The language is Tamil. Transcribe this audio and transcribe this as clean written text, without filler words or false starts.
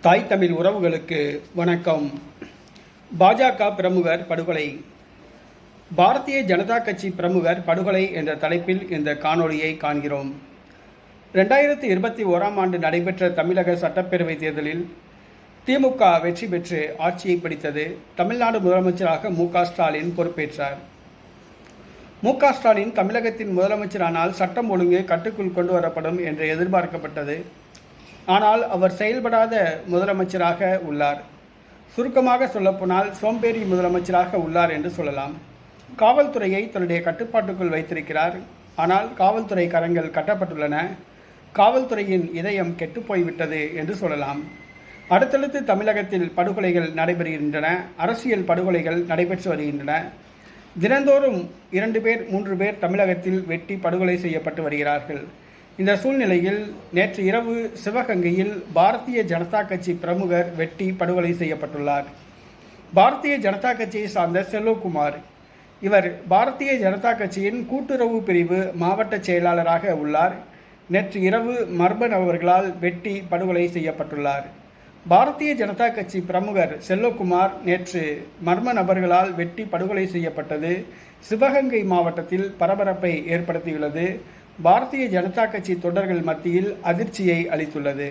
தாய் தமிழ் உறவுகளுக்கு வணக்கம். பாஜக பிரமுகர் படுகொலை. பாரதிய ஜனதா கட்சி பிரமுகர் படுகொலை என்ற தலைப்பில் இந்த காணொளியை காண்கிறோம். 2021ஆம் ஆண்டு நடைபெற்ற தமிழக சட்டப்பேரவைத் தேர்தலில் திமுக வெற்றி பெற்று ஆட்சியை பிடித்தது. தமிழ்நாடு முதலமைச்சராக மு.க.ஸ்டாலின் பொறுப்பேற்றார். மு.க.ஸ்டாலின் தமிழகத்தின் முதலமைச்சரானால் சட்டம் ஒழுங்கு கட்டுக்குள் கொண்டு வரப்படும் என்று எதிர்பார்க்கப்பட்டது. ஆனால் அவர் செயல்படாத முதலமைச்சராக உள்ளார். சுருக்கமாக சொல்லப்போனால் சோம்பேறி முதலமைச்சராக உள்ளார் என்று சொல்லலாம். காவல்துறையை தன்னுடைய கட்டுப்பாட்டுக்குள் வைத்திருக்கிறார். ஆனால் காவல்துறை கரங்கள் கட்டப்பட்டுள்ளன. காவல்துறையின் இதயம் கெட்டுப்போய்விட்டது என்று சொல்லலாம். அடுத்தடுத்து தமிழகத்தில் படுகொலைகள் நடைபெறுகின்றன. அரசியல் படுகொலைகள் நடைபெற்று வருகின்றன. தினந்தோறும் 2 பேர் 3 பேர் தமிழகத்தில் வெட்டி படுகொலை செய்யப்பட்டு வருகிறார்கள். இந்த சூழ்நிலையில் நேற்று இரவு சிவகங்கையில் பாரதிய ஜனதா கட்சி பிரமுகர் வெட்டி படுகொலை செய்யப்பட்டுள்ளார். பாரதிய ஜனதா கட்சியை சார்ந்த செல்வகுமார். இவர் பாரதிய ஜனதா கட்சியின் கூட்டுறவு பிரிவு மாவட்ட செயலாளராக உள்ளார். நேற்று இரவு மர்ம நபர்களால் வெட்டி படுகொலை செய்யப்பட்டுள்ளார். பாரதிய ஜனதா கட்சி பிரமுகர் செல்வகுமார் நேற்று மர்ம நபர்களால் வெட்டி படுகொலை செய்யப்பட்டது சிவகங்கை மாவட்டத்தில் பரபரப்பை ஏற்படுத்தியுள்ளது. பாரதிய ஜனதா கட்சி தொண்டர்கள் மத்தியில் அதிர்ச்சியை அளித்துள்ளது.